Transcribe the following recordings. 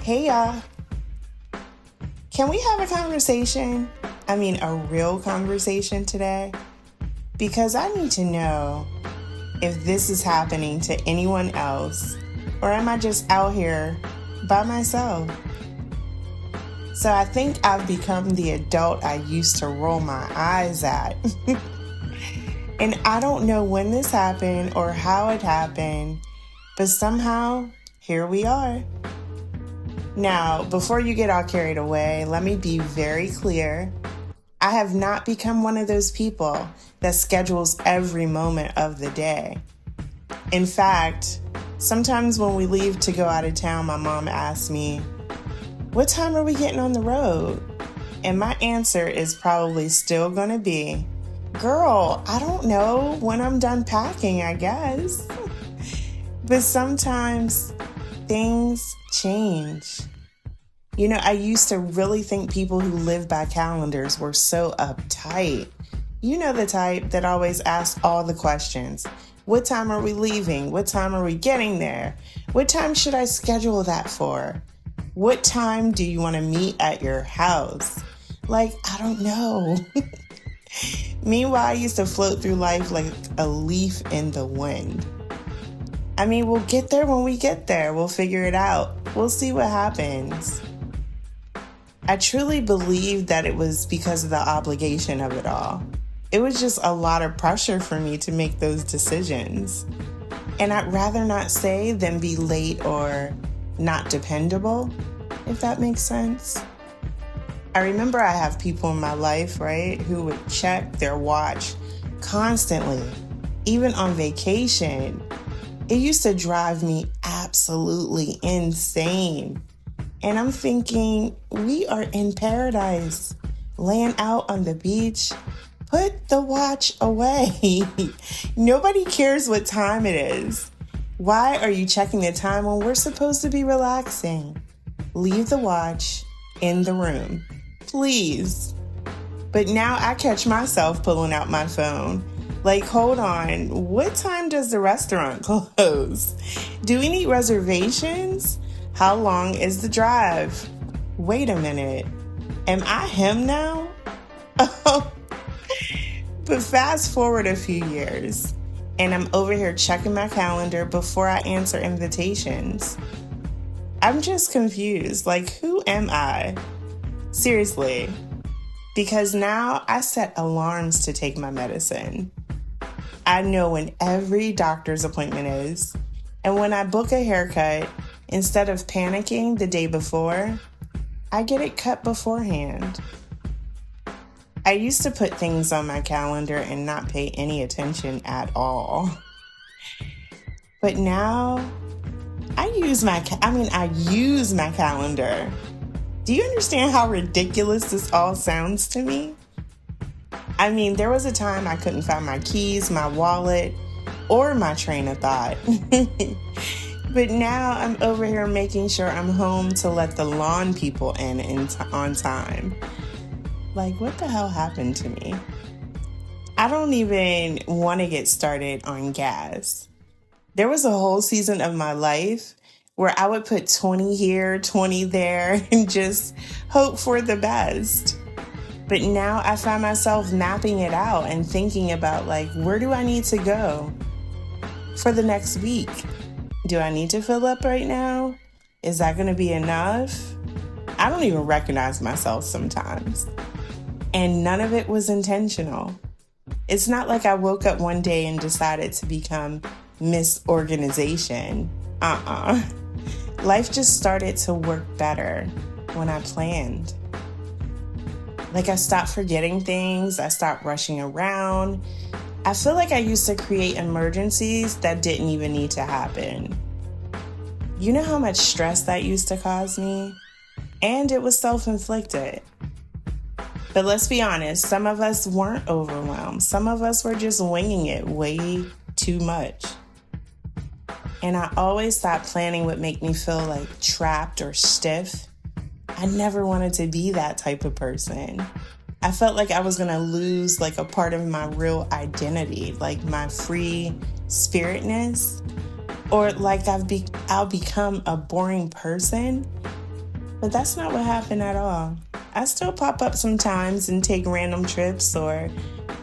Hey y'all, can we have a conversation? A real conversation today? Because I need to know if this is happening to anyone else, or am I just out here by myself? So I think I've become the adult I used to roll my eyes at. And I don't know when this happened or how it happened, but somehow here we are. Now, before you get all carried away, let me be very clear. I have not become one of those people that schedules every moment of the day. In fact, sometimes when we leave to go out of town, my mom asks me, "What time are we getting on the road?" And my answer is probably still going to be, "Girl, I don't know, when I'm done packing, I guess." But sometimes things change. I used to really think people who live by calendars were so uptight. You know the type that always asks all the questions. What time are we leaving? What time are we getting there? What time should I schedule that for? What time do you want to meet at your house? I don't know. Meanwhile, I used to float through life like a leaf in the wind. We'll get there when we get there. We'll figure it out. We'll see what happens. I truly believe that it was because of the obligation of it all. It was just a lot of pressure for me to make those decisions. And I'd rather not say than be late or not dependable, if that makes sense. I remember I have people in my life, right, who would check their watch constantly, even on vacation. It used to drive me absolutely insane. And I'm thinking, we are in paradise, laying out on the beach. Put the watch away. Nobody cares what time it is. Why are you checking the time when we're supposed to be relaxing? Leave the watch in the room, please. But now I catch myself pulling out my phone. Hold on, what time does the restaurant close? Do we need reservations? How long is the drive? Wait a minute, am I him now? But fast forward a few years, and I'm over here checking my calendar before I answer invitations. I'm just confused, who am I? Seriously, because now I set alarms to take my medicine. I know when every doctor's appointment is, and when I book a haircut, instead of panicking the day before, I get it cut beforehand. I used to put things on my calendar and not pay any attention at all. But now I use my calendar. Do you understand how ridiculous this all sounds to me? There was a time I couldn't find my keys, my wallet, or my train of thought. But now I'm over here making sure I'm home to let the lawn people in on time. What the hell happened to me? I don't even want to get started on gas. There was a whole season of my life where I would put 20 here, 20 there, and just hope for the best. But now I find myself mapping it out and thinking about, where do I need to go for the next week? Do I need to fill up right now? Is that going to be enough? I don't even recognize myself sometimes. And none of it was intentional. It's not like I woke up one day and decided to become Miss Organization. Life just started to work better when I planned. I stopped forgetting things. I stopped rushing around. I feel like I used to create emergencies that didn't even need to happen. You know how much stress that used to cause me? And it was self-inflicted. But let's be honest, some of us weren't overwhelmed. Some of us were just winging it way too much. And I always thought planning would make me feel trapped or stiff. I never wanted to be that type of person. I felt like I was going to lose a part of my real identity, my free spiritness, or I'll become a boring person But that's not what happened at all. I still pop up sometimes and take random trips or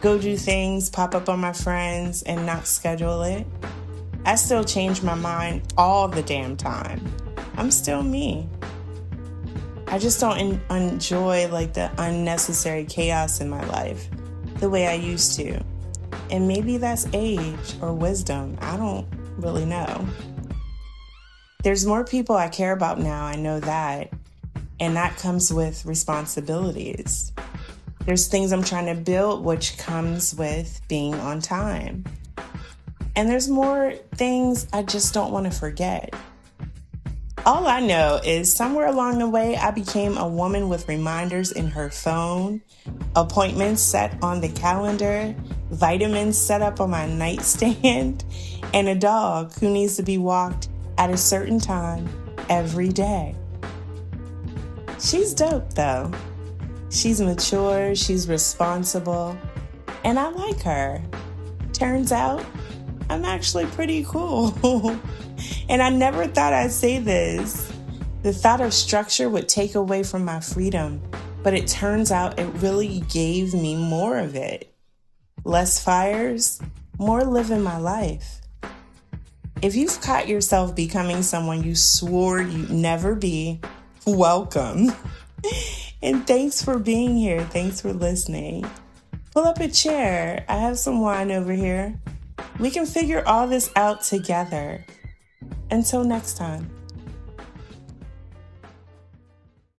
go do things, pop up on my friends and not schedule it. I still change my mind all the damn time. I'm still me. I just don't enjoy like the unnecessary chaos in my life the way I used to. And maybe that's age or wisdom. I don't really know. There's more people I care about now, I know that. And that comes with responsibilities. There's things I'm trying to build, which comes with being on time. And there's more things I just don't want to forget. All I know is somewhere along the way, I became a woman with reminders in her phone, appointments set on the calendar, vitamins set up on my nightstand, and a dog who needs to be walked at a certain time every day. She's dope, though. She's mature, she's responsible, and I like her. Turns out, I'm actually pretty cool. And I never thought I'd say this. The thought of structure would take away from my freedom, but it turns out it really gave me more of it. Less fires, more living my life. If you've caught yourself becoming someone you swore you'd never be, welcome. And thanks for being here. Thanks for listening. Pull up a chair. I have some wine over here. We can figure all this out together. Until next time.